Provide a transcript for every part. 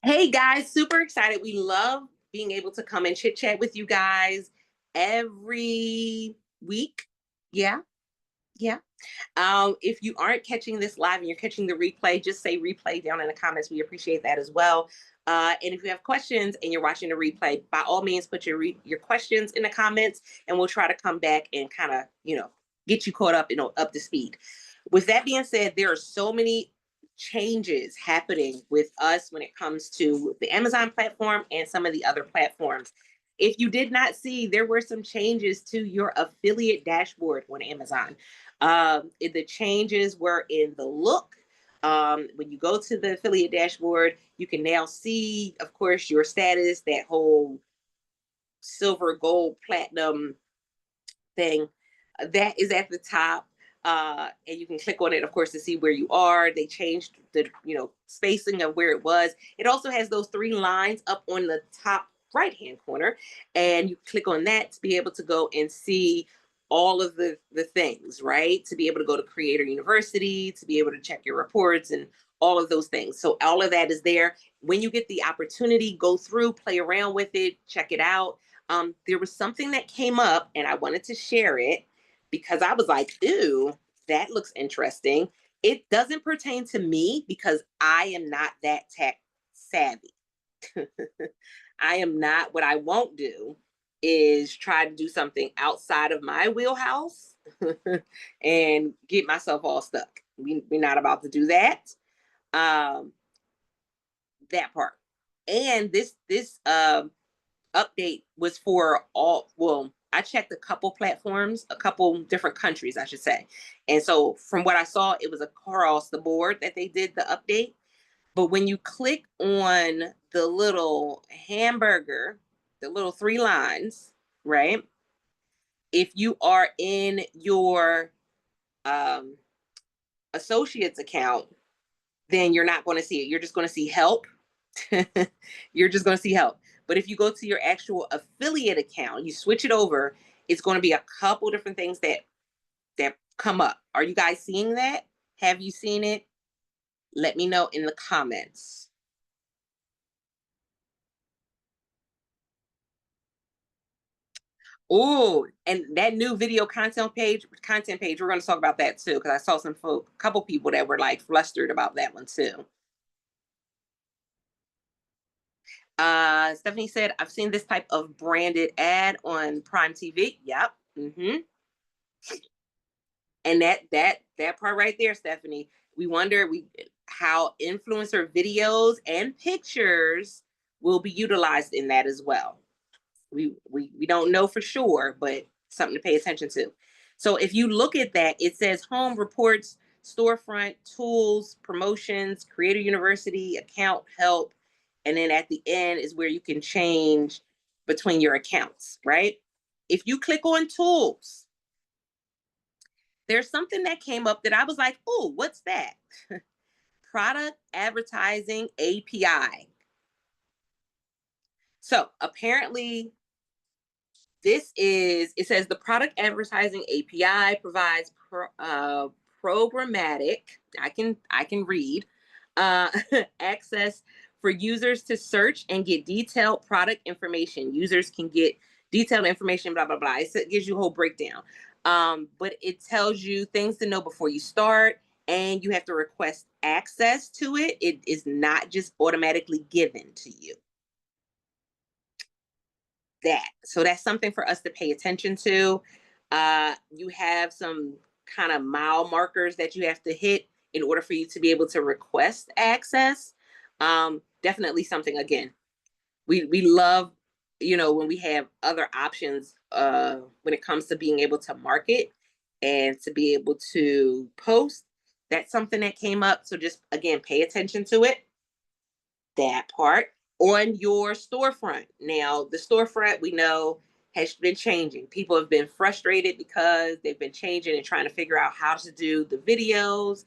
Hey guys, super excited. We love being able to come and chit chat with you guys every week. Yeah, yeah. If you aren't catching this live and you're catching the replay, just say replay down in the comments. We appreciate that as well. And if you have questions and you're watching the replay, by all means, put your questions in the comments, and we'll try to come back and kind of get you caught up, up to speed. With that being said, there are so many changes happening with us when it comes to the Amazon platform and some of the other platforms. If you did not see, there were some changes to your affiliate dashboard on Amazon. The changes were in the look. When you go to the affiliate dashboard, you can now see, of course, your status, that whole silver, gold, platinum thing that is at the top. And you can click on it, of course, to see where you are. They changed the spacing of where it was. It also has those three lines up on the top right hand corner, and you click on that to be able to go and see all of the things, right? To be able to go to Creator University, to be able to check your reports and all of those things. So all of that is there. When you get the opportunity, go through, play around with it, check it out. There was something that came up and I wanted to share it because I was like, ooh, that looks interesting. It doesn't pertain to me because I am not that tech savvy. I am not. What I won't do is try to do something outside of my wheelhouse and get myself all stuck. We're not about to do that. Um, that part. And this update was for all, well, I checked a couple platforms, a couple different countries, I should say. And so from what I saw, it was across the board that they did the update. But when you click on the little hamburger, the little three lines, right? If you are in your um, associates account, then you're not going to see it. You're just going to see help. You're just going to see help. But if you go to your actual affiliate account, you switch it over, it's going to be a couple different things that come up. Are you guys seeing that? Have you seen it? Let me know in the comments. Oh, and that new video content page, we're going to talk about that too, because I saw couple people that were like flustered about that one too. Stephanie said, I've seen this type of branded ad on Prime TV. Yep. And that part right there, Stephanie, we wonder how influencer videos and pictures will be utilized in that as well. We don't know for sure, but something to pay attention to. So if you look at that, it says home reports, storefront, tools, promotions, Creator University, account help, and then at the end is where you can change between your accounts, right? If you click on tools, there's something that came up that I was like, oh, what's that? Product advertising API. So apparently it says the product advertising API provides programmatic, I can read, uh, access for users to search and get detailed product information. Users can get detailed information, blah, blah, blah. It gives you a whole breakdown. But it tells you things to know before you start, and you have to request access to it. It is not just automatically given to you. So that's something for us to pay attention to. You have some kind of mile markers that you have to hit in order for you to be able to request access. Definitely something, again, we love, when we have other options when it comes to being able to market and to be able to post. That's something that came up. So just, again, pay attention to it. That part on your storefront. Now, the storefront, we know, has been changing. People have been frustrated because they've been changing and trying to figure out how to do the videos.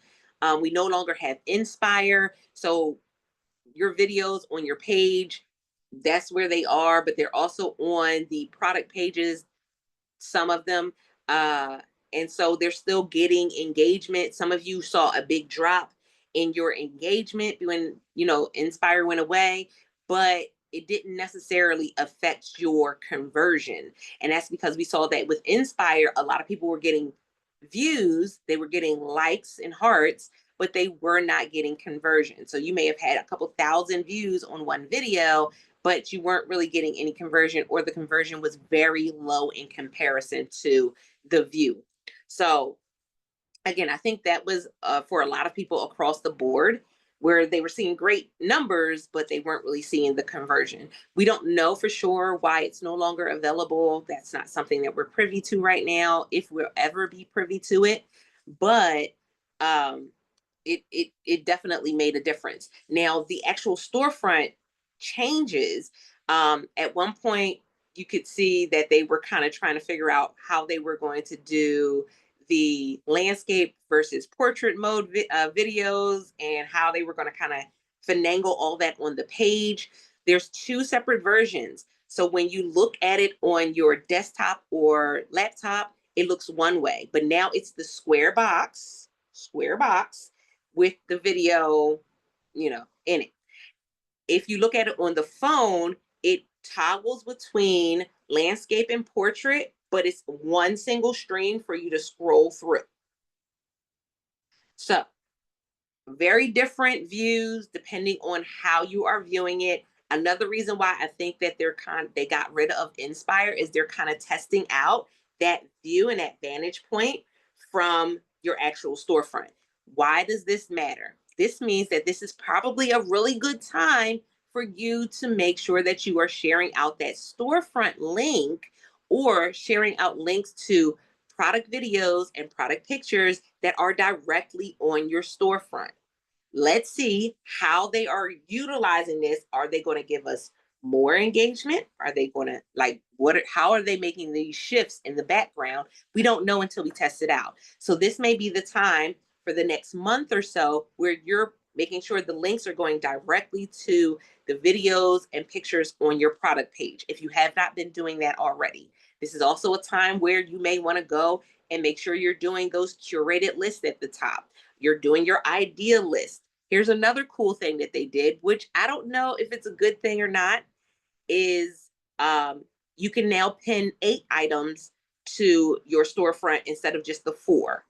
We no longer have Inspire. So your videos on your page, that's where they are, but they're also on the product pages, some of them. And so they're still getting engagement. Some of you saw a big drop in your engagement when, you know, Inspire went away, but it didn't necessarily affect your conversion. And that's because we saw that with Inspire, a lot of people were getting views, they were getting likes and hearts, but they were not getting conversion. So you may have had a couple thousand views on one video, but you weren't really getting any conversion, or the conversion was very low in comparison to the view. So again, I think that was for a lot of people across the board, where they were seeing great numbers, but they weren't really seeing the conversion. We don't know for sure why it's no longer available. That's not something that we're privy to right now, if we'll ever be privy to it. But um, it definitely made a difference. Now, the actual storefront changes. At one point, you could see that they were kind of trying to figure out how they were going to do the landscape versus portrait mode videos, and how they were going to kind of finagle all that on the page. There's two separate versions. So when you look at it on your desktop or laptop, it looks one way, but now it's the square box with the video, you know, in it. If you look at it on the phone, it toggles between landscape and portrait, but it's one single stream for you to scroll through. So very different views depending on how you are viewing it. Another reason why I think that they got rid of Inspire is they're kind of testing out that view and that vantage point from your actual storefront. Why does this matter? This means that this is probably a really good time for you to make sure that you are sharing out that storefront link, or sharing out links to product videos and product pictures that are directly on your storefront. Let's see how they are utilizing this. Are they going to give us more engagement? Are they going to, like, how are they making these shifts in the background? We don't know until we test it out. So this may be the time for the next month or so where you're making sure the links are going directly to the videos and pictures on your product page, if you have not been doing that already. This is also a time where you may want to go and make sure you're doing those curated lists at the top. You're doing your idea list. Here's another cool thing that they did, which I don't know if it's a good thing or not, is you can now pin 8 items to your storefront instead of just the 4.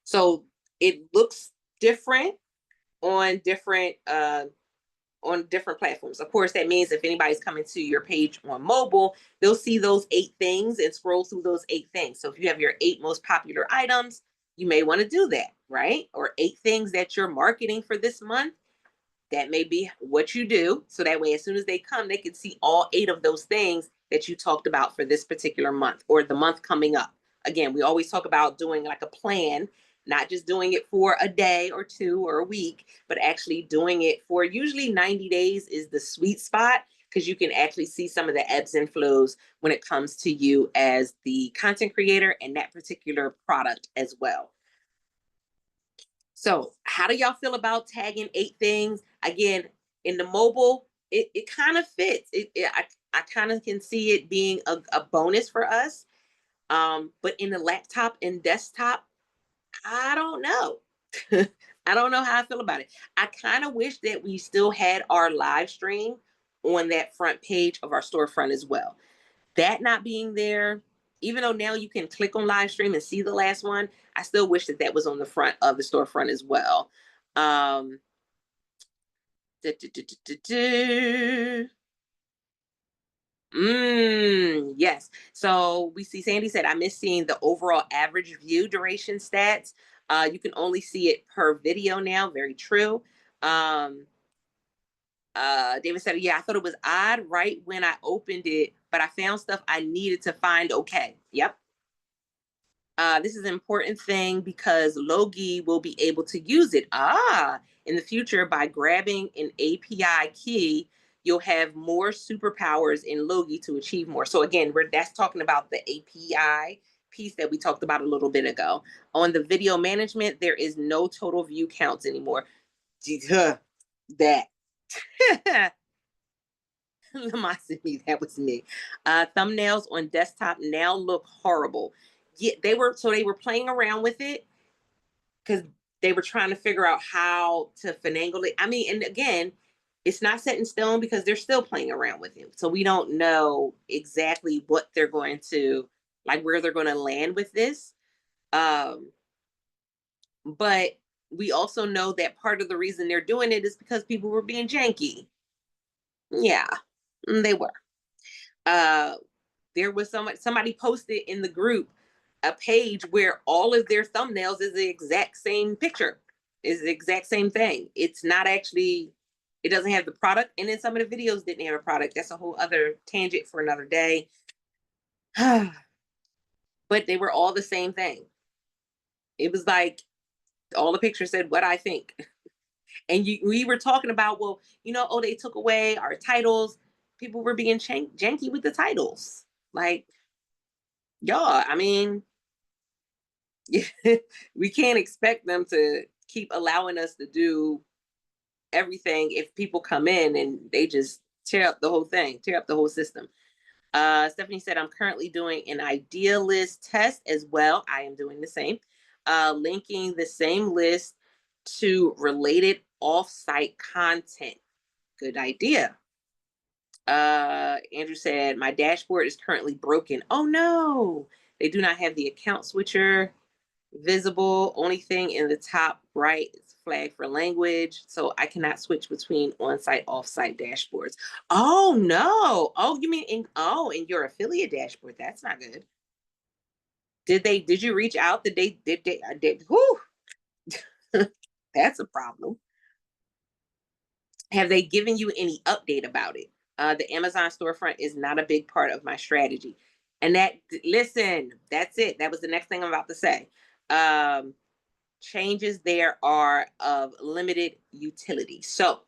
So it looks different on different platforms. Of course, that means if anybody's coming to your page on mobile, they'll see those 8 things and scroll through those 8 things. So if you have your 8 most popular items, you may want to do that, right? Or 8 things that you're marketing for this month. That may be what you do. So that way, as soon as they come, they can see all 8 of those things that you talked about for this particular month or the month coming up. Again, we always talk about doing like a plan, not just doing it for a day or 2 or a week, but actually doing it for usually 90 days is the sweet spot, because you can actually see some of the ebbs and flows when it comes to you as the content creator and that particular product as well. So how do y'all feel about tagging 8 things? Again, in the mobile, it kind of fits. I kind of can see it being a bonus for us. But in the laptop and desktop, I don't know. I don't know how I feel about it. I kind of wish that we still had our live stream on that front page of our storefront as well. That not being there, even though now you can click on live stream and see the last one, I still wish that that was on the front of the storefront as well. Um, duh, duh, duh, duh, duh, duh. Yes. So we see Sandy said, I miss seeing the overall average view duration stats. You can only see it per video now. Very true. Um, David said, yeah, I thought it was odd right when I opened it, but I found stuff I needed to find okay. Yep. This is an important thing because Logie will be able to use it. In the future, by grabbing an API key, you'll have more superpowers in Logie to achieve more. So again, that's talking about the API piece that we talked about a little bit ago. On the video management, there is no total view counts anymore. That. Lamosity, that was me. Thumbnails on desktop now look horrible. Yeah, they were playing around with it because they were trying to figure out how to finagle it. I mean, and again, it's not set in stone because they're still playing around with him. So we don't know exactly what they're going to, like, where they're going to land with this. Um, but we also know that part of the reason they're doing it is because people were being janky. Yeah, they were. Uh, there was somebody posted in the group a page where all of their thumbnails is the exact same picture, is the exact same thing. It's not actually, it doesn't have the product, and then some of the videos didn't have a product. That's a whole other tangent for another day. But they were all the same thing. It was like all the pictures said what I think. And we were talking about, well, oh, they took away our titles. People were being janky with the titles. Like, y'all, I mean, we can't expect them to keep allowing us to do everything if people come in and they just tear up the whole thing, tear up the whole system. Stephanie said, I'm currently doing an idea list test as well. I am doing the same. Linking the same list to related off-site content. Good idea. Andrew said, my dashboard is currently broken. Oh no, they do not have the account switcher visible. Only thing in the top right is flag for language. So I cannot switch between on-site, off-site dashboards. Oh no. Oh, you mean in your affiliate dashboard? That's not good. Did you reach out? Did whoo. That's a problem. Have they given you any update about it? The Amazon storefront is not a big part of my strategy. And listen, that's it. That was the next thing I'm about to say. Changes there are of limited utility. So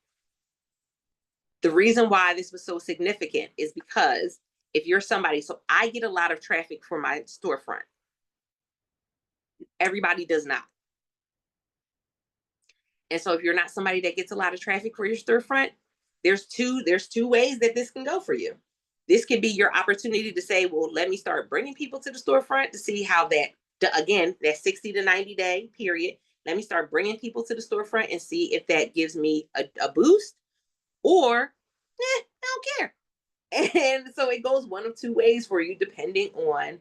the reason why this was so significant is because if you're somebody, so I get a lot of traffic for my storefront. Everybody does not. And so if you're not somebody that gets a lot of traffic for your storefront, there's two ways that this can go for you. This could be your opportunity to say, well, let me start bringing people to the storefront to see how again, that 60 to 90 day period. Let me start bringing people to the storefront and see if that gives me a boost, or I don't care. And so it goes one of two ways for you, depending on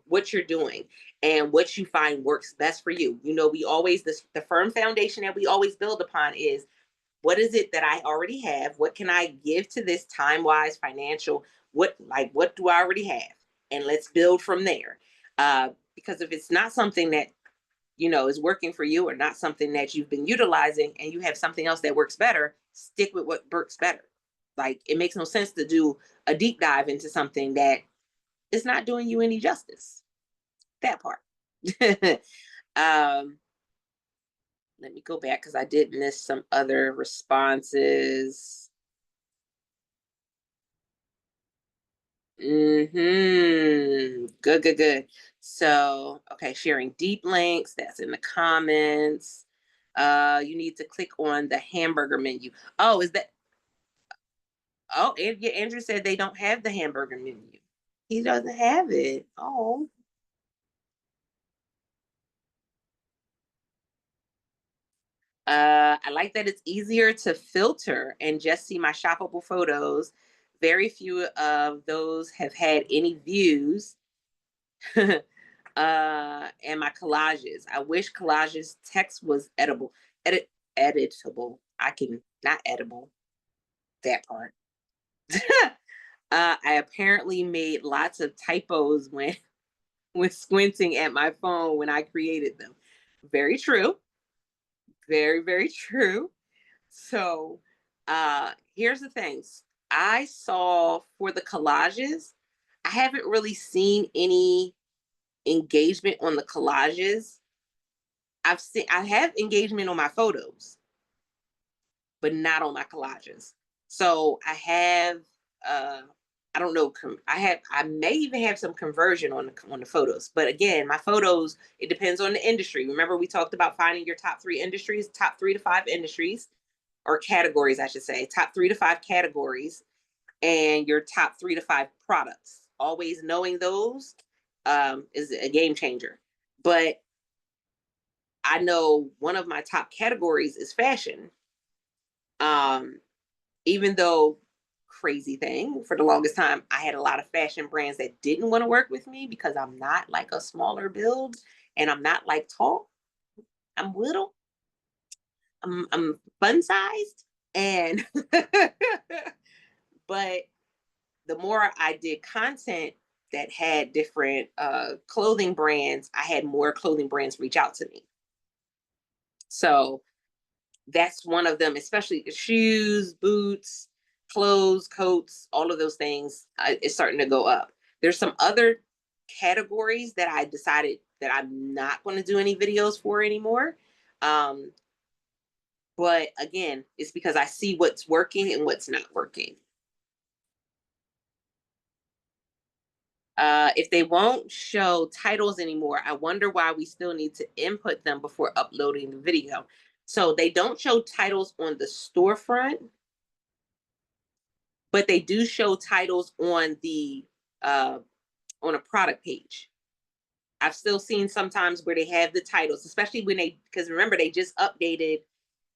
what you're doing and what you find works best for you. We always, the firm foundation that we always build upon is, what is it that I already have? What can I give to this time-wise, financial? What do I already have? And let's build from there. Because if it's not something that, is working for you, or not something that you've been utilizing, and you have something else that works better, stick with what works better. Like, it makes no sense to do a deep dive into something that is not doing you any justice. That part. Let me go back because I did miss some other responses. Good. So, okay, sharing deep links. That's in the comments. You need to click on the hamburger menu. Oh, is that? Oh, yeah, Andrew said they don't have the hamburger menu. He doesn't have it. Oh. I like that it's easier to filter and just see my shoppable photos. Very few of those have had any views. And my collages. I wish collages text was editable. I can not edible that part. I apparently made lots of typos when squinting at my phone when I created them. Very true. Very, very true. So here's the things. I saw for the collages, I haven't really seen any engagement on the collages. I have engagement on my photos, but not on my collages. So I have I don't know, I may even have some conversion on the photos. But again, my photos, it depends on the industry. Remember, we talked about finding your top 3 industries, top 3 to 5 industries, or categories, I should say, top 3 to 5 categories, and your top 3 to 5 products. Always knowing those is a game changer. But I know one of my top categories is fashion. Um, Even though, crazy thing, for the longest time, I had a lot of fashion brands that didn't want to work with me because I'm not like a smaller build and I'm not like tall. I'm little. I'm fun sized. And but the more I did content that had different clothing brands, I had more clothing brands reach out to me. So that's one of them, especially shoes, boots, clothes, coats, all of those things is starting to go up. There's some other categories that I decided that I'm not going to do any videos for anymore. Um, but again, it's because I see what's working and what's not working. If they won't show titles anymore, I wonder why we still need to input them before uploading the video. So they don't show titles on the storefront, but they do show titles uh, on a product page. I've still seen sometimes where they have the titles, especially when because remember they just updated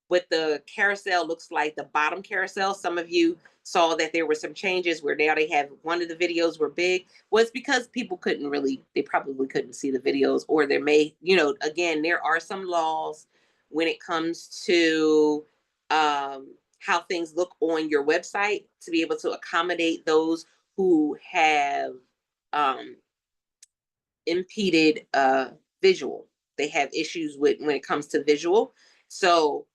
what the carousel looks like, the bottom carousel. Some of you saw that there were some changes where now they have one of the videos were big. Well, it's because people couldn't really, they probably couldn't see the videos, or there may, again, there are some laws when it comes to how things look on your website to be able to accommodate those who have um, impeded visual. They have issues with when it comes to visual. So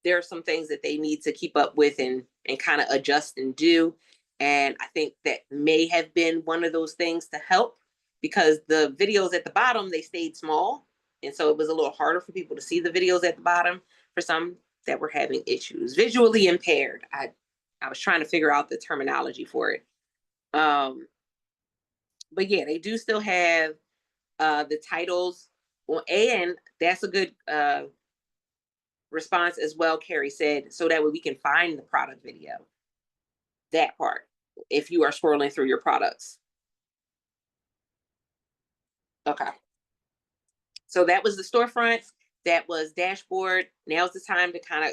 there are some things that they need to keep up with and kind of adjust and do. And I think that may have been one of those things to help, because the videos at the bottom, they stayed small. And so it was a little harder for people to see the videos at the bottom for some that were having issues. Visually impaired. I was trying to figure out the terminology for it. But yeah, they do still have the titles and that's a good response as well. Carrie said, so that way we can find the product video. That part, if you are scrolling through your products. Okay. So that was the storefront. That was dashboard. Now's the time to kind of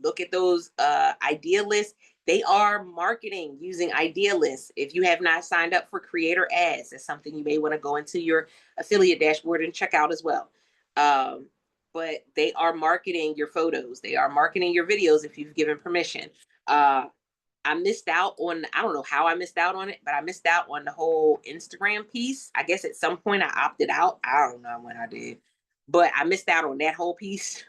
look at those idea lists. They are marketing using idea lists. If you have not signed up for creator ads, that's something you may want to go into your affiliate dashboard and check out as well. But they are marketing your photos. They are marketing your videos if you've given permission. I missed out on, I don't know how I missed out on it, but I missed out on the whole Instagram piece. I guess at some point I opted out. I don't know when I did, but I missed out on that whole piece.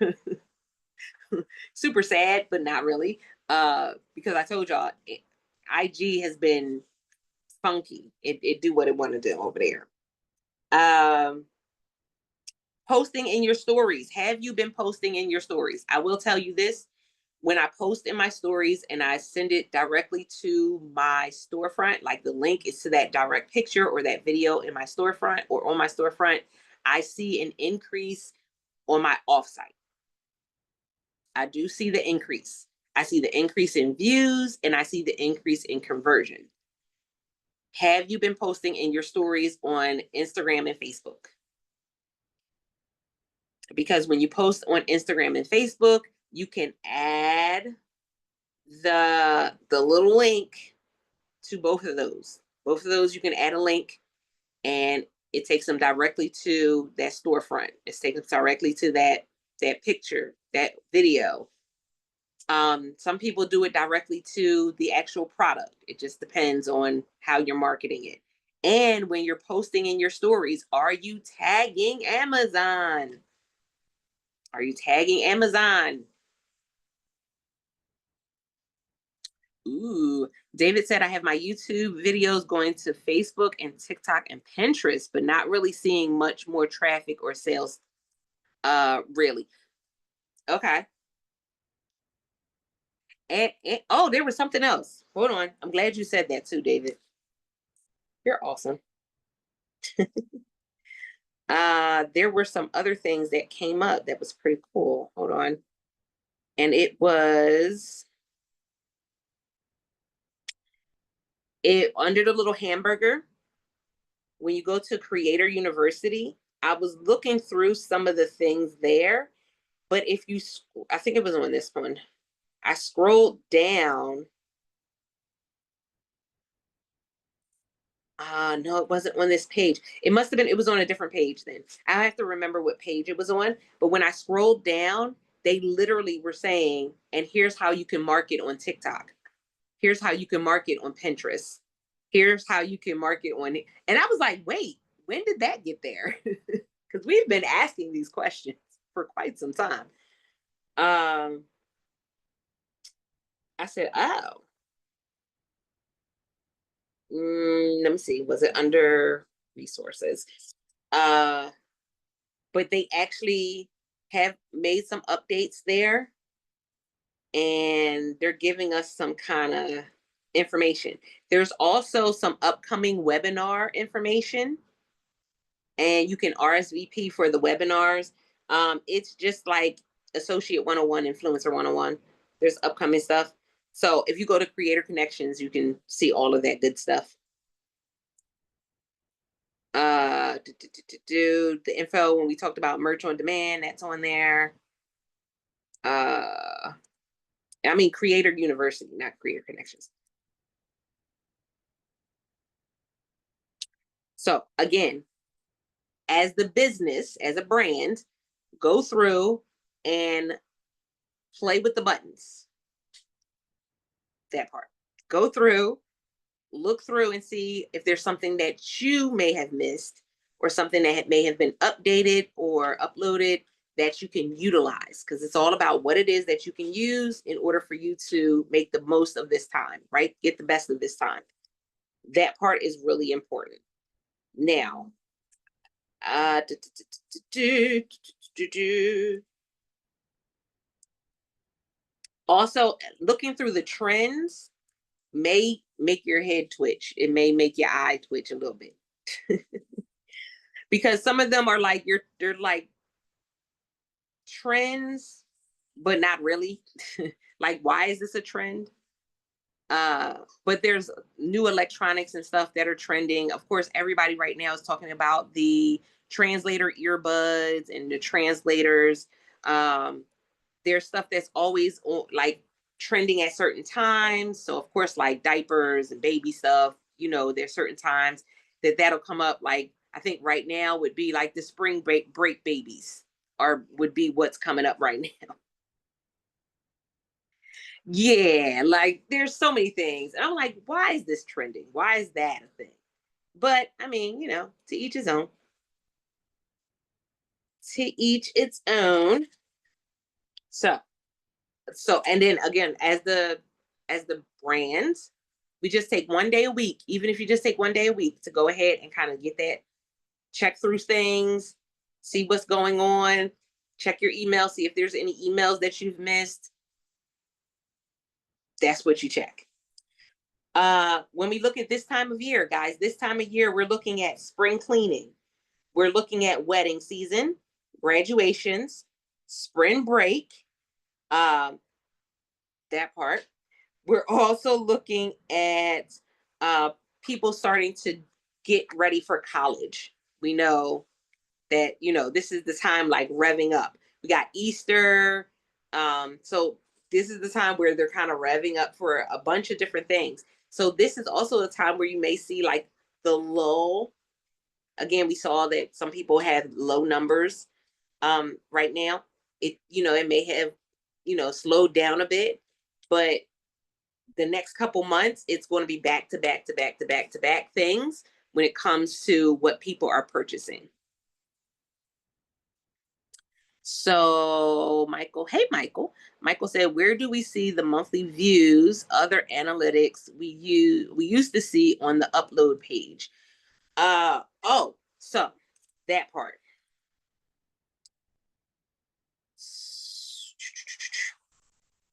Super sad, but not really. Because I told y'all, IG has been funky. It do what it want to do over there. Posting in your stories. Have you been posting in your stories? I will tell you this. When I post in my stories and I send it directly to my storefront, like the link is to that direct picture or that video in my storefront or on my storefront, I see an increase on my offsite. I do see the increase. I see the increase in views and I see the increase in conversion. Have you been posting in your stories on Instagram and Facebook? Because when you post on Instagram and Facebook, you can add the little link to both of those. Both of those, you can add a link and it takes them directly to that storefront. It's taken directly to that picture, that video. Some people do it directly to the actual product. It just depends on how you're marketing it. And when you're posting in your stories, are you tagging Amazon? Are you tagging Amazon? Ooh, David said I have my YouTube videos going to Facebook and TikTok and Pinterest, but not really seeing much more traffic or sales. Really. Okay. And oh, there was something else. Hold on. I'm glad you said that too, David. You're awesome. There were some other things that came up that was pretty cool. Hold on. And it was it under the little hamburger when you go to Creator University. I was looking through some of the things there, but if you, I think it was on this one. I scrolled down. No, it wasn't on this page. It must have been, it was on a different page then. I have to remember what page it was on. But when I scrolled down, they literally were saying, and here's how you can market on TikTok. Here's how you can market on Pinterest. Here's how you can market on it. And I was like, wait, when did that get there? Because we've been asking these questions for quite some time. Um, I said, oh, let me see. Was it under resources? Uh, but they actually have made some updates there, and they're giving us some kind of information. There's also some upcoming webinar information, and you can RSVP for the webinars. It's just like Associate 101, Influencer 101. There's upcoming stuff. So if you go to Creator Connections, you can see all of that good stuff. The info when we talked about merch on demand, that's on there. I mean Creator University, not Creator Connections. So again, as the business, as a brand, go through and play with the buttons. That part. Go through, look through and see if there's something that you may have missed or something that may have been updated or uploaded that you can utilize, because it's all about what it is that you can use in order for you to make the most of this time, right? Get the best of this time. That part is really important. Now, also looking through the trends may make your head twitch. It may make your eye twitch a little bit. Because some of them are like they're like trends, but not really. Like, why is this a trend? But there's new electronics and stuff that are trending. Of course, everybody right now is talking about the translator earbuds and the translators. There's stuff that's always like trending at certain times. So of course, like diapers and baby stuff, there's certain times that'll come up. Like I think right now would be like the spring break babies, or would be what's coming up right now. Yeah, like there's so many things. And I'm like, why is this trending? Why is that a thing? But I mean, to each his own. To each its own. So and then again, as the brand, we just take one day a week, even if you just take one day a week to go ahead and kind of get that, check through things, see what's going on, check your email, see if there's any emails that you've missed. That's what you check. When we look at this time of year, guys, this time of year, we're looking at spring cleaning. We're looking at wedding season, graduations, spring break, um, that part. We're also looking at people starting to get ready for college. We know that, this is the time like revving up. We got Easter. So this is the time where they're kind of revving up for a bunch of different things. So this is also a time where you may see like the lull. Again, we saw that some people had low numbers right now. It may have, slowed down a bit, but the next couple months, it's going to be back to back to back to back to back things when it comes to what people are purchasing. So Michael said, where do we see the monthly views, other analytics we used to see on the upload page? So that part.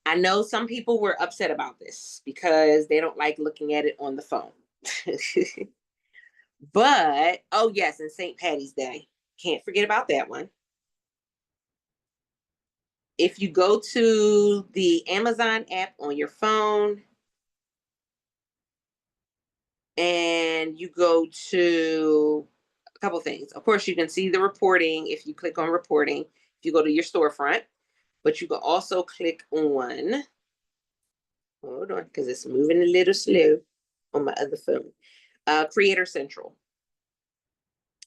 I know some people were upset about this because they don't like looking at it on the phone. But, oh yes, and St. Patty's Day. Can't forget about that one. If you go to the Amazon app on your phone and you go to couple things. Of course, you can see the reporting if you click on reporting, if you go to your storefront, but you can also click on, hold on, because it's moving a little slow on my other phone, Creator Central.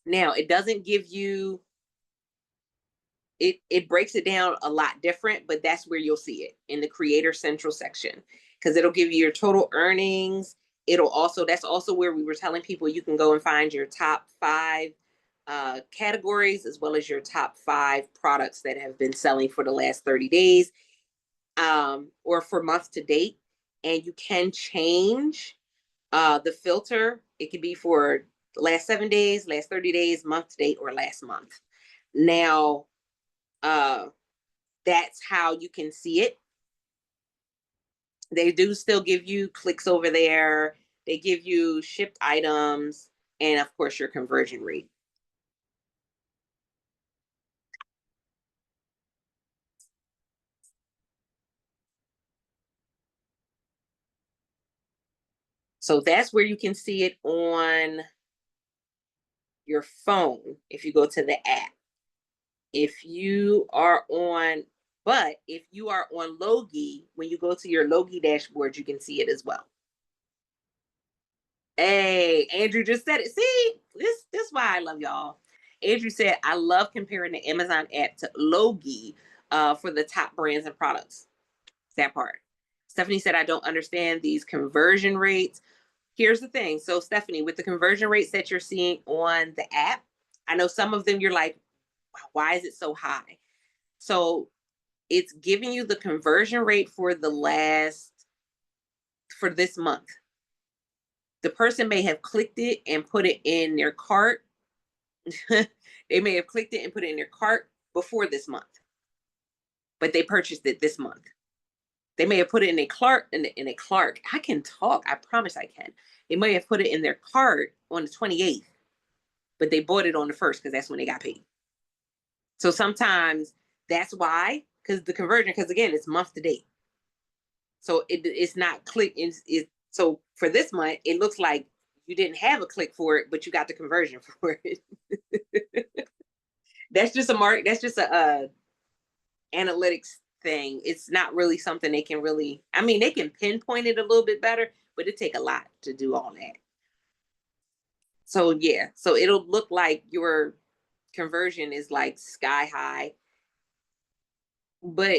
Now, it doesn't give you, it breaks it down a lot different, but that's where you'll see it, in the Creator Central section, because it'll give you your total earnings. It'll also, that's also where we were telling people you can go and find your top 5 categories, as well as your top 5 products that have been selling for the last 30 days, or for month to date. And you can change the filter. It could be for the last 7 days, last 30 days, month to date, or last month. Now, that's how you can see it. They do still give you clicks over there. They give you shipped items, and of course your conversion rate. So that's where you can see it on your phone if you go to the app. If you are on, but if you are on Logie, when you go to your Logie dashboard, you can see it as well. Hey, Andrew just said it. See, this is why I love y'all. Andrew said, I love comparing the Amazon app to Logie for the top brands and products. That part. Stephanie said, I don't understand these conversion rates. Here's the thing. So, Stephanie, with the conversion rates that you're seeing on the app, I know some of them you're like, why is it so high? So, it's giving you the conversion rate for this month. The person may have clicked it and put it in their cart. They may have clicked it and put it in their cart before this month, but they purchased it this month. They may have put it in a Clark, in a Clark. I can talk. I promise I can. They may have put it in their cart on the 28th, but they bought it on the 1st because that's when they got paid. So sometimes that's why, because the conversion, because again, it's month to date. So it's not click. So for this month, it looks like you didn't have a click for it, but you got the conversion for it. That's just a mark. That's just a analytics thing. It's not really something they can really, I mean, they can pinpoint it a little bit better, but it take a lot to do all that. So yeah, so it'll look like your conversion is like sky high, but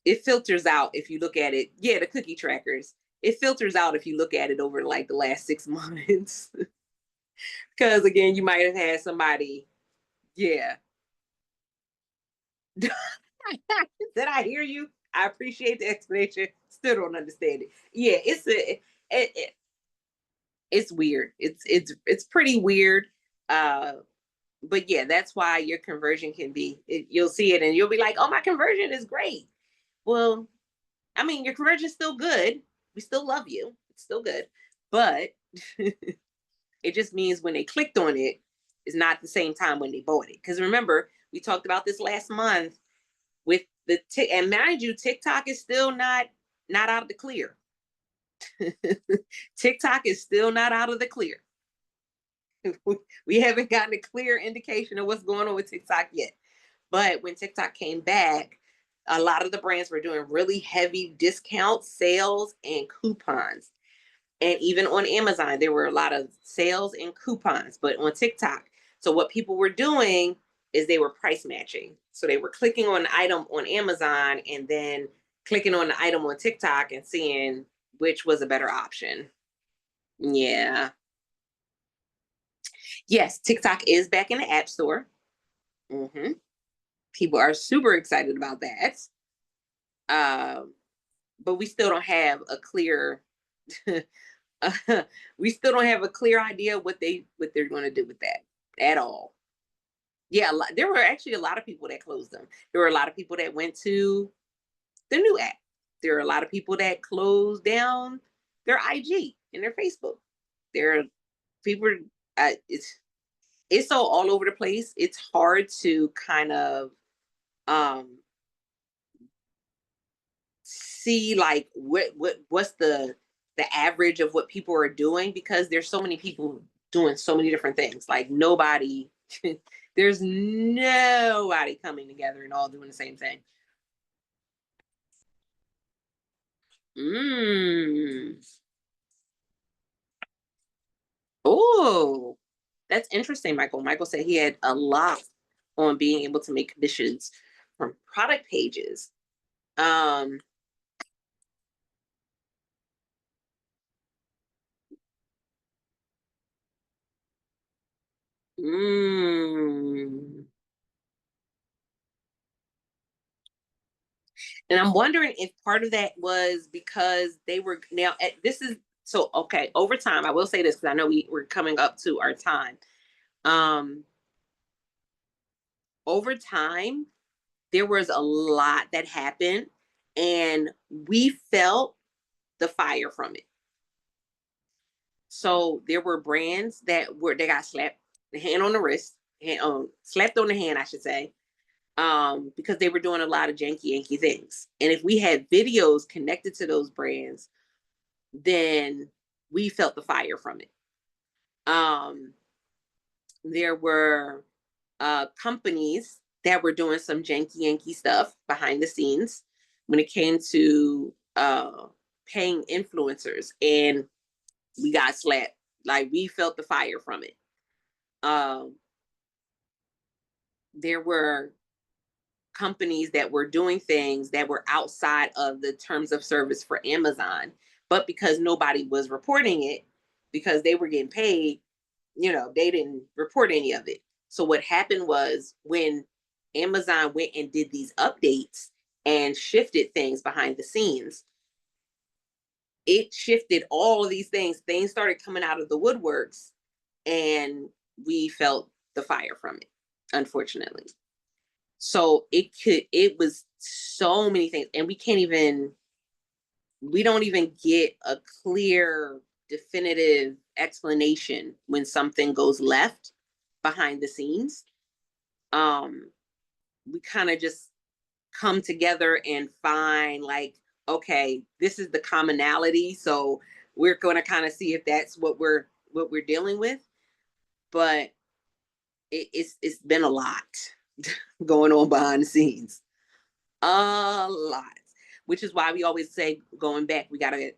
it filters out if you look at it. Yeah, the cookie trackers. It filters out if you look at it over like the last 6 months. Because again, you might have had somebody, yeah. Did I hear you? I appreciate the explanation. Still don't understand it. Yeah, it's weird. It's pretty weird. But yeah, that's why your conversion can be. You'll see it and you'll be like, "Oh, my conversion is great." Well, I mean, your conversion is still good. We still love you. It's still good, but it just means when they clicked on it, it's not the same time when they bought it. Because remember, we talked about this last month with the and mind you, TikTok is still not out of the clear. TikTok is still not out of the clear. We haven't gotten a clear indication of what's going on with TikTok yet. But when TikTok came back, a lot of the brands were doing really heavy discounts, sales, and coupons. And even on Amazon, there were a lot of sales and coupons, but on TikTok. So what people were doing is they were price matching. So they were clicking on the item on Amazon and then clicking on the item on TikTok and seeing which was a better option. Yeah. Yes, TikTok is back in the App Store. Hmm. People are super excited about that. But we still don't have a clear we still don't have a clear idea what they're going to do with that at all. Yeah, there were actually a lot of people that closed them. There were a lot of people that went to the new app. There are a lot of people that closed down their IG and their Facebook. There are people. It's so all over the place. It's hard to kind of um see like what's the average of what people are doing, because there's so many people doing so many different things. Like nobody, there's nobody coming together and all doing the same thing. Mm. Oh, that's interesting, Michael. Michael said he had a lot on being able to make commissions from product pages. Um, mm. And I'm wondering if part of that was because they were now at this is so okay, over time, I will say this because I know we're coming up to our time. Um, over time, there was a lot that happened, and we felt the fire from it. So there were brands that they got slapped the hand on the wrist, slapped on the hand, I should say, because they were doing a lot of janky Yankee things. And if we had videos connected to those brands, then we felt the fire from it. Um, there were companies that were doing some janky Yankee stuff behind the scenes when it came to paying influencers, and we got slapped. Like we felt the fire from it. Um, there were companies that were doing things that were outside of the terms of service for Amazon, but because nobody was reporting it, because they were getting paid, they didn't report any of it. So what happened was when Amazon went and did these updates and shifted things behind the scenes, it shifted all of these things. Things started coming out of the woodworks, and we felt the fire from it, unfortunately. So it was so many things, and we don't even get a clear, definitive explanation when something goes left behind the scenes. We kind of just come together and find like, okay, this is the commonality. So we're going to kind of see if that's what we're dealing with. But it's been a lot going on behind the scenes, a lot, which is why we always say going back, we got to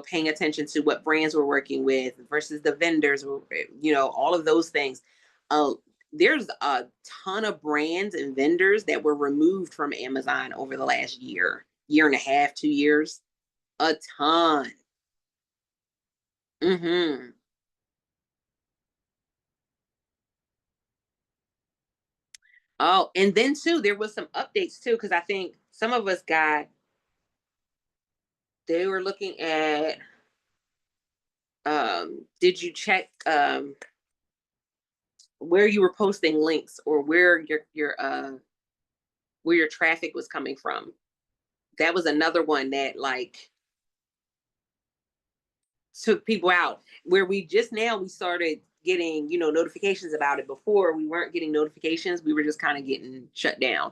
paying attention to what brands we're working with versus the vendors, all of those things. Uh, there's a ton of brands and vendors that were removed from Amazon over the last year and a half, 2 years. A ton. Mm-hmm. Oh, and then too, there was some updates too, because I think some of us they were looking at, did you check where you were posting links or where your traffic was coming from? That was another one that like took people out, where we started getting notifications about it. Before we weren't getting notifications, we were just kind of getting shut down.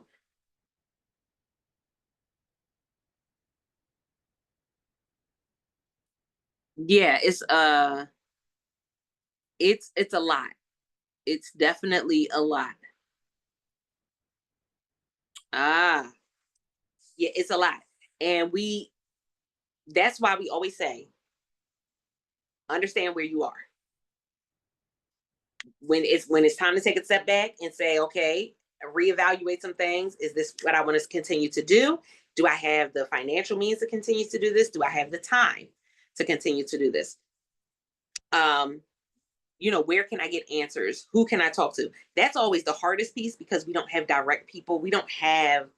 Yeah, it's a lot. It's definitely a lot. Ah, yeah, it's a lot. And that's why we always say understand where you are. When it's time to take a step back and say, okay, reevaluate some things. Is this what I want to continue to do? Do I have the financial means to continue to do this? Do I have the time to continue to do this? um where can I get answers? Who can I talk to? That's always the hardest piece, because we don't have direct people. We don't have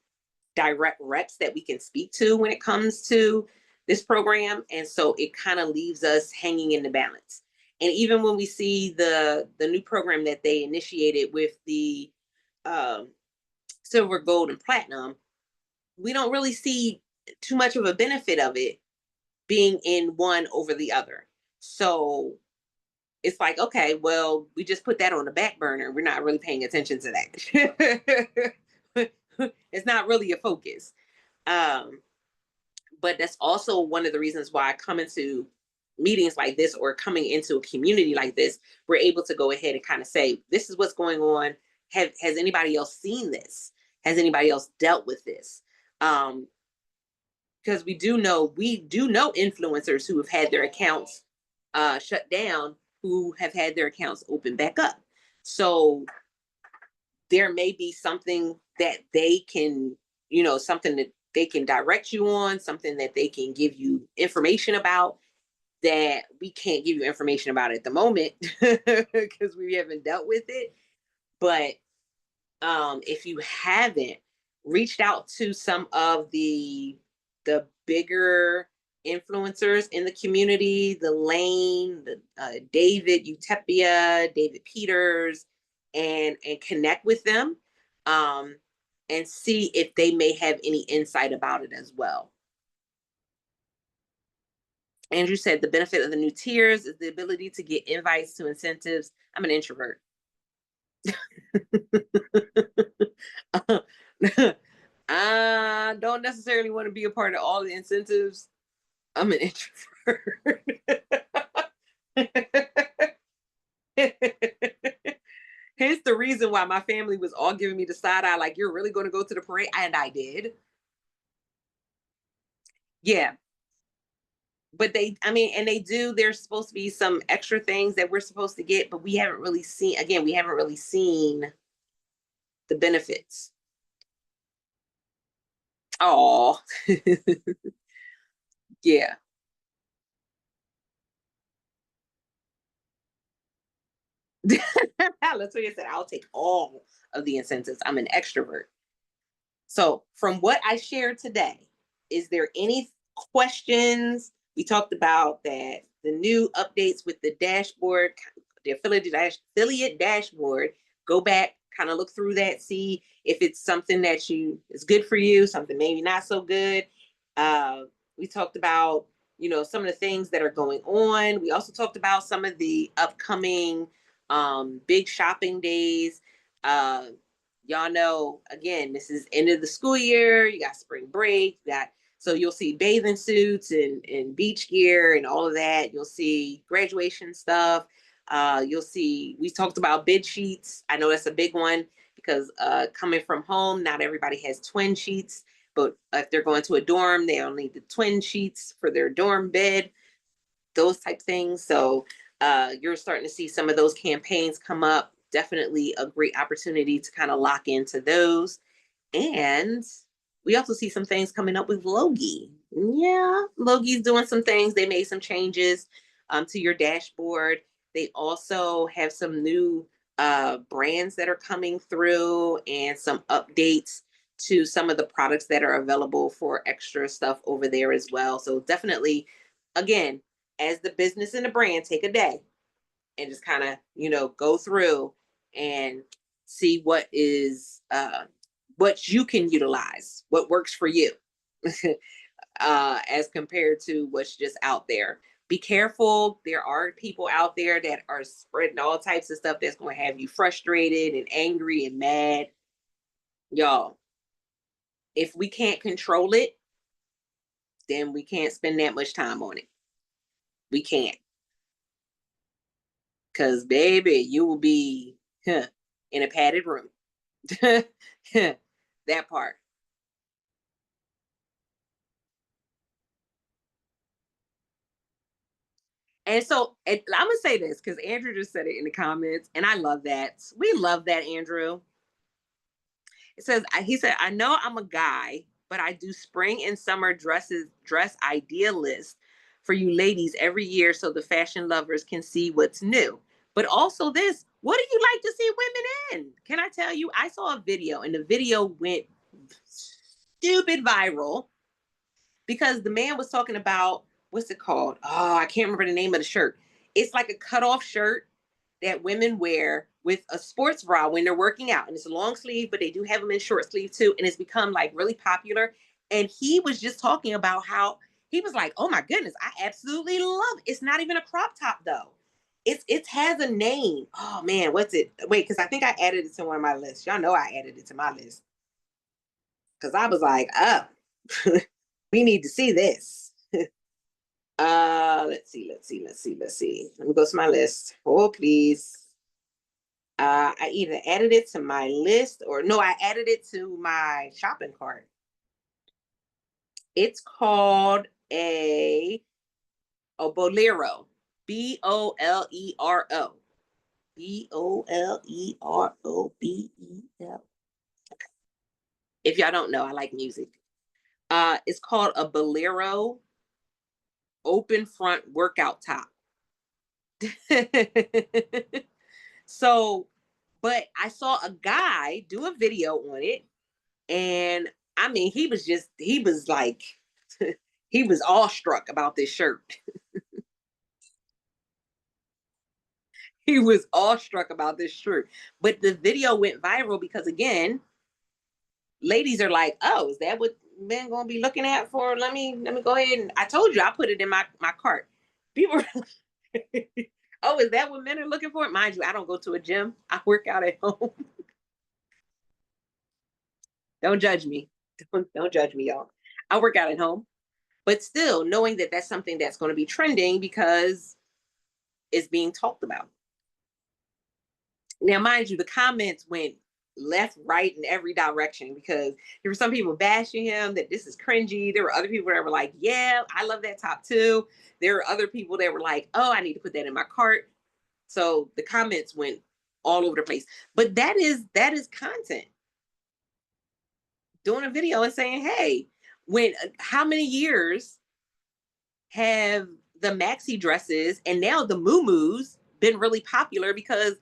direct reps that we can speak to when it comes to this program, and so it kind of leaves us hanging in the balance. And even when we see the new program that they initiated with the um, silver, gold, and platinum, we don't really see too much of a benefit of it being in one over the other. So it's like, okay, well, we just put that on the back burner. We're not really paying attention to that. It's not really a focus. Um, but that's also one of the reasons why I come into meetings like this or coming into a community like this, we're able to go ahead and kind of say, this is what's going on. Has anybody else seen this? Has anybody else dealt with this? Because we do know influencers who have had their accounts shut down, who have had their accounts open back up. So there may be something that they can, something that they can direct you on, something that they can give you information about that we can't give you information about at the moment because we haven't dealt with it. But if you haven't reached out to some of the bigger influencers in the community, the Lane, the David Utepia, David Peters, and connect with them, um, and see if they may have any insight about it as well. Andrew said the benefit of the new tiers is the ability to get invites to incentives. I'm an introvert. I don't necessarily want to be a part of all the incentives. I'm an introvert. Hence the reason why my family was all giving me the side eye, like, you're really going to go to the parade? And I did. Yeah. But and they do, there's supposed to be some extra things that we're supposed to get, but we haven't really seen the benefits. Oh, yeah. Latoya said, I'll take all of the incentives. I'm an extrovert. So, from what I shared today, is there any questions? We talked about that the new updates with the dashboard, the affiliate dashboard. Go back, kind of look through that, see if it's something that is good for you, something maybe not so good. We talked about some of the things that are going on. We also talked about some of the upcoming big shopping days. Uh, y'all know, again, this is end of the school year. You got spring break. So you'll see bathing suits and beach gear and all of that. You'll see graduation stuff. You'll see, we talked about bed sheets. I know that's a big one because coming from home, not everybody has twin sheets. But if they're going to a dorm, they'll need the twin sheets for their dorm bed, those type things. So you're starting to see some of those campaigns come up. Definitely a great opportunity to kind of lock into those. And we also see some things coming up with Logie. Yeah, Logie's doing some things. They made some changes to your dashboard. They also have some new brands that are coming through and some updates to some of the products that are available for extra stuff over there as well. So definitely, again, as the business and the brand, take a day and just kind of, go through and see what you can utilize, what works for you, as compared to what's just out there. Be careful. There are people out there that are spreading all types of stuff that's going to have you frustrated and angry and mad. Y'all, if we can't control it, then we can't spend that much time on it. We can't. Because, baby, you will be in a padded room. That part. And so I'm gonna say this because Andrew just said it in the comments, and I love that. We love that, Andrew. It says he said, I know I'm a guy, but I do spring and summer dress idea list for you ladies every year so the fashion lovers can see what's new. But also this, what do you like to see women in? Can I tell you? I saw a video and the video went stupid viral because the man was talking about, what's it called? Oh, I can't remember the name of the shirt. It's like a cutoff shirt that women wear with a sports bra when they're working out. And it's a long sleeve, but they do have them in short sleeve too. And it's become like really popular. And he was just talking about how he was like, oh my goodness, I absolutely love it. It's not even a crop top though. It has a name. Oh man, what's it? Wait, because I think I added it to one of my lists. Y'all know I added it to my list. Because I was like, oh, we need to see this. Let's see. Let me go to my list. Oh, please. I either added it to my list or no, I added it to my shopping cart. It's called a bolero. Bolero. Bolero. If y'all don't know, I like music. It's called a bolero open front workout top. So, but I saw a guy do a video on it, and I mean, he was like, he was awestruck about this shirt. He was awestruck about this shirt. But the video went viral because, again, ladies are like, "Oh, is that what men gonna be looking at for? Let me go ahead and I told you I put it in my cart." People, oh, is that what men are looking for? Mind you, I don't go to a gym. I work out at home. Don't judge me. Don't judge me, y'all. I work out at home, but still knowing that that's something that's going to be trending because it's being talked about. Now, mind you, the comments went left, right, in every direction because there were some people bashing him that this is cringy. There were other people that were like, "Yeah, I love that top too." There were other people that were like, "Oh, I need to put that in my cart." So the comments went all over the place. But that is content. Doing a video and saying, "Hey, when how many years have the maxi dresses and now the muumuus been really popular because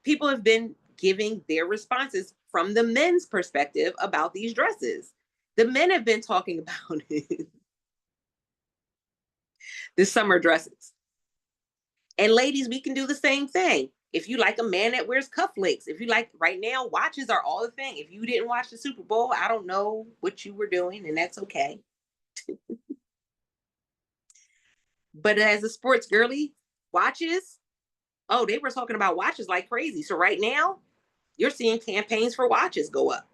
people have been giving their responses from the men's perspective about these dresses. The men have been talking about it, the summer dresses. And ladies, we can do the same thing. If you like a man that wears cufflinks, if you like right now, watches are all the thing. If you didn't watch the Super Bowl, I don't know what you were doing, and that's okay. But as a sports girly, watches, oh, they were talking about watches like crazy. So right now, you're seeing campaigns for watches go up.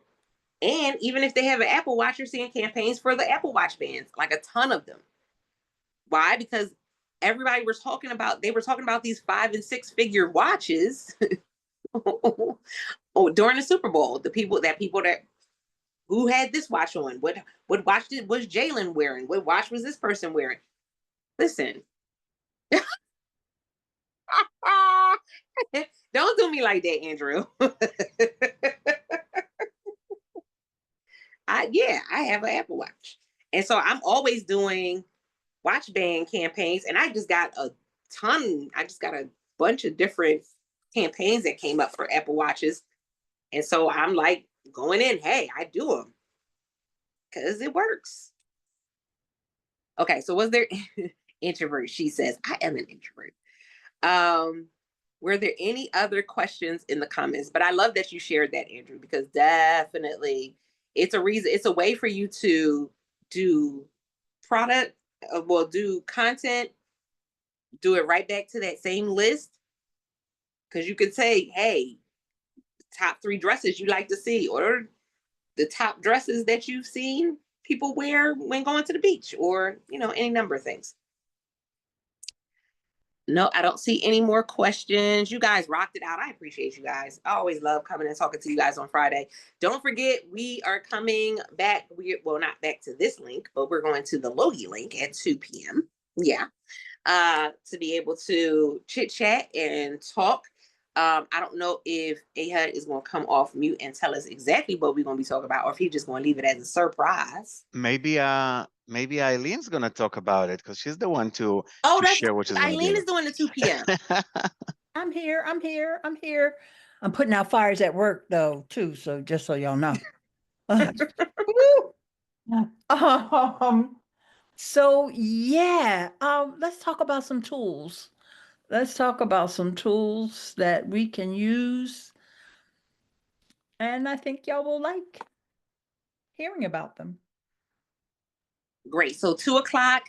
And even if they have an Apple Watch, you're seeing campaigns for the Apple Watch bands, like a ton of them. Why? Because everybody was talking about, they were talking about these 5 and 6 figure watches during the Super Bowl. The people that who had this watch on, what watch was Jalen wearing? What watch was this person wearing? Listen, don't do me like that, Andrew. I have an Apple Watch. And so I'm always doing watch band campaigns. And I just got a bunch of different campaigns that came up for Apple Watches. And so I'm like going in, hey, I do them because it works. Okay, so was there introvert? She says, I am an introvert. Were there any other questions in the comments? But I love that you shared that, Andrew, because definitely it's a reason, it's a way for you to do product, do content, do it right back to that same list. Because you could say, hey, top 3 dresses you like to see, or the top dresses that you've seen people wear when going to the beach, or, any number of things. No, I don't see any more questions. You guys rocked it out. I appreciate you guys. I always love coming and talking to you guys on Friday. Don't forget, we are coming back. Not back to this link, but we're going to the Logie link at 2 p.m. Yeah. To be able to chit chat and talk. I don't know if Ahud is going to come off mute and tell us exactly what we're going to be talking about, or if he's just going to leave it as a surprise. Maybe Eileen's gonna talk about it because she's the one to share what she's gonna Eileen is doing the 2 p.m. I'm here. I'm putting out fires at work though too, so just so y'all know. So yeah, let's talk about some tools. Let's talk about some tools that we can use, and I think y'all will like hearing about them. Great. So 2 o'clock,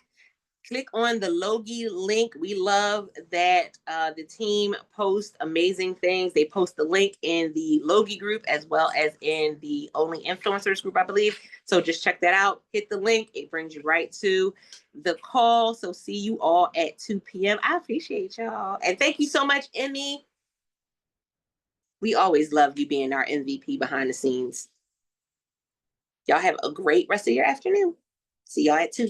click on the Logie link. We love that the team posts amazing things. They post the link in the Logie group as well as in the Only Influencers group, I believe. So just check that out. Hit the link. It brings you right to the call. So see you all at 2 p.m. I appreciate y'all. And thank you so much, Emmy. We always love you being our MVP behind the scenes. Y'all have a great rest of your afternoon. See y'all at 2.